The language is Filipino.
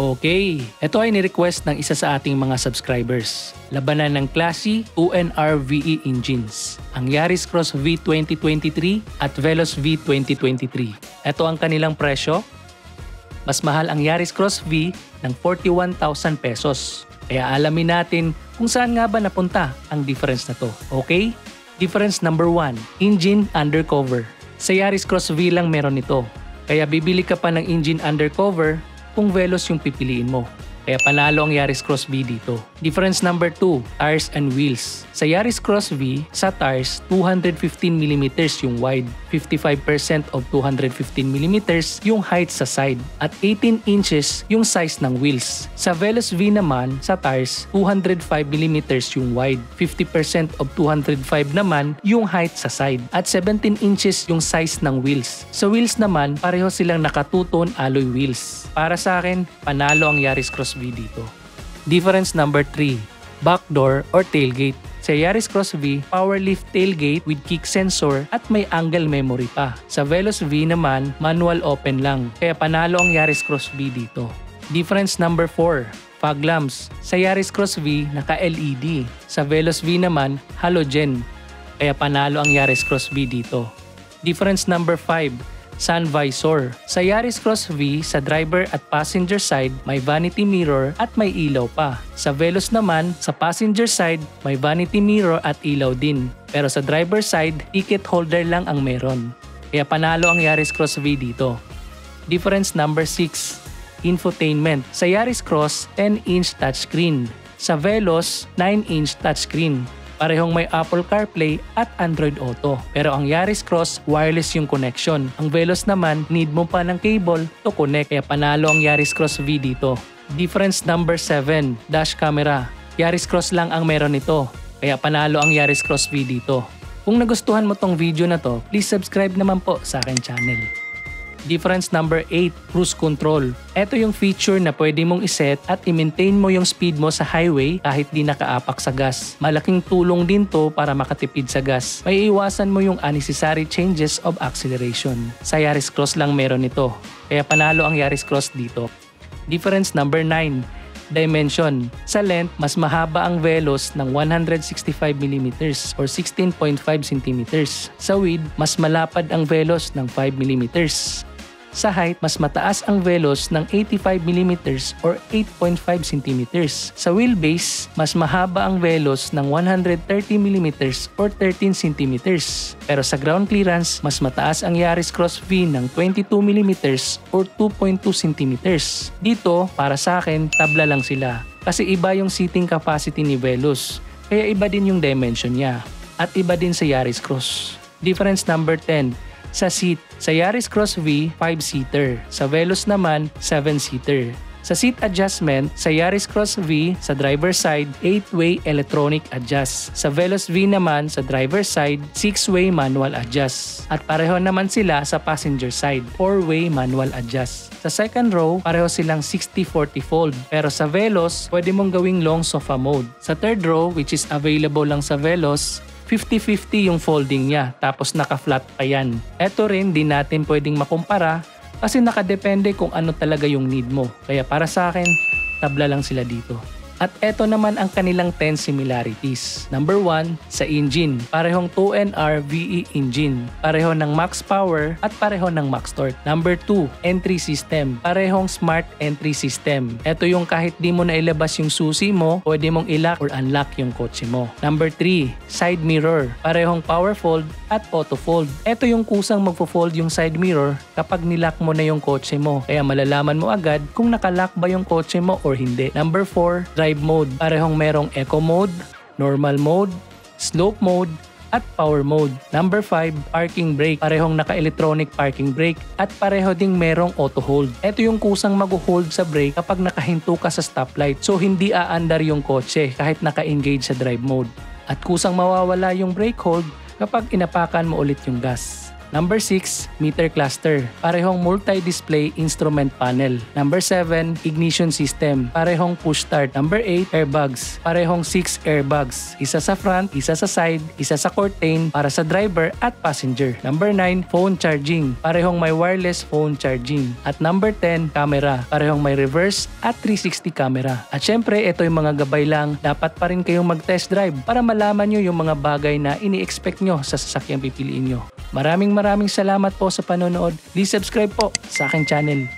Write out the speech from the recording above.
Okay, ito ay ni-request ng isa sa ating mga subscribers. Labanan ng klase 2NR VE engines, ang Yaris Cross V 2023 at Veloz V 2023. Ito ang kanilang presyo. Mas mahal ang Yaris Cross V ng 41,000 pesos. Kaya alamin natin kung saan nga ba napunta ang difference na to. Okay? Difference number 1, engine undercover. Sa Yaris Cross V lang meron ito. Kaya bibili ka pa ng engine undercover kung Veloz yung pipiliin mo. Kaya panalo ang Yaris Cross V dito. Difference number 2, tires and wheels. Sa Yaris Cross V, sa tires, 215mm yung wide, 55% of 215mm yung height sa side, at 18 inches yung size ng wheels. Sa Veloz V naman, sa tires, 205mm yung wide, 50% of 205 naman yung height sa side, at 17 inches yung size ng wheels. Sa wheels naman, pareho silang naka 2-tone alloy wheels. Para sa akin, panalo ang Yaris Cross V dito. Difference number 3, backdoor or tailgate. Sa Yaris Cross V, power lift tailgate with kick sensor at may angle memory pa. Sa Veloz V naman, manual open lang. Kaya panalo ang Yaris Cross V dito. Difference number 4, fog lamps. Sa Yaris Cross V, naka-LED. Sa Veloz V naman, halogen. Kaya panalo ang Yaris Cross V dito. Difference number 5, sun visor. Sa Yaris Cross V, sa driver at passenger side, may vanity mirror at may ilaw pa. Sa Veloz naman, sa passenger side, may vanity mirror at ilaw din. Pero sa driver side, ticket holder lang ang meron. Kaya panalo ang Yaris Cross V dito. Difference number 6, infotainment. Sa Yaris Cross, 10-inch touchscreen. Sa Veloz, 9-inch touchscreen. Parehong may Apple CarPlay at Android Auto. Pero ang Yaris Cross, wireless yung connection. Ang Veloz naman, need mo pa ng cable to connect. Kaya panalo ang Yaris Cross V dito. Difference number 7, dash camera. Yaris Cross lang ang meron nito. Kaya panalo ang Yaris Cross V dito. Kung nagustuhan mo tong video na to, please subscribe naman po sa akin channel. Difference number 8, cruise control. Ito yung feature na pwede mong iset at i-maintain mo yung speed mo sa highway kahit di nakaapak sa gas. Malaking tulong din to para makatipid sa gas. May iwasan mo yung unnecessary changes of acceleration. Sa Yaris Cross lang meron ito. Kaya panalo ang Yaris Cross dito. Difference number 9, dimension. Sa length, mas mahaba ang Veloz ng 165mm or 16.5 cm. Sa width, mas malapad ang Veloz ng 5mm. Sa height, mas mataas ang Veloz ng 85mm or 8.5 cm. Sa wheelbase, mas mahaba ang Veloz ng 130mm or 13 cm. Pero sa ground clearance, mas mataas ang Yaris Cross V ng 22mm or 2.2 cm. Dito, para sa akin, tabla lang sila. Kasi iba yung seating capacity ni Veloz, kaya iba din yung dimension niya. At iba din sa Yaris Cross. Difference number 10, sa seat. Sa Yaris Cross V, 5-seater. Sa Veloz naman, 7-seater. Sa seat adjustment, sa Yaris Cross V, sa driver side, 8-way electronic adjust. Sa Veloz V naman, sa driver side, 6-way manual adjust. At pareho naman sila sa passenger side, 4-way manual adjust. Sa second row, pareho silang 60-40 fold. Pero sa Veloz, pwede mong gawing long sofa mode. Sa third row, which is available lang sa Veloz, 50-50 yung folding niya, tapos naka-flat pa yan. Ito rin, di natin pwedeng makumpara kasi nakadepende kung ano talaga yung need mo. Kaya para sa akin, tabla lang sila dito. At eto naman ang kanilang 10 similarities. Number 1, sa engine. Parehong 2NR VE engine. Pareho ng max power at pareho ng max torque. Number 2, entry system. Parehong smart entry system. Ito yung kahit di mo na ilabas yung susi mo, pwede mong i-lock or unlock yung kotse mo. Number 3, side mirror. Parehong power fold at auto fold. Ito yung kusang magfo-fold yung side mirror kapag nilock mo na yung kotse mo. Kaya malalaman mo agad kung nakalock ba yung kotse mo or hindi. Number 4, drive mode. Parehong merong eco mode, normal mode, slope mode, at power mode. Number 5, parking brake. Parehong naka-electronic parking brake at pareho ding merong auto hold. Ito yung kusang mag-hold sa brake kapag nakahinto ka sa stoplight, so hindi aandar yung kotse kahit naka-engage sa drive mode. At kusang mawawala yung brake hold kapag inapakan mo ulit yung gas. Number 6, meter cluster. Parehong multi-display instrument panel. Number 7, ignition system. Parehong push start. Number 8, airbags. Parehong 6 airbags. Isa sa front, isa sa side, isa sa curtain para sa driver at passenger. Number 9, phone charging. Parehong may wireless phone charging. At number 10, camera. Parehong may reverse at 360 camera. At syempre, ito yung mga gabay lang. Dapat pa rin kayong mag-test drive para malaman nyo yung mga bagay na ini-expect nyo sa sasakyang pipiliin nyo. Maraming salamat po sa panonood. Please subscribe po sa aking channel.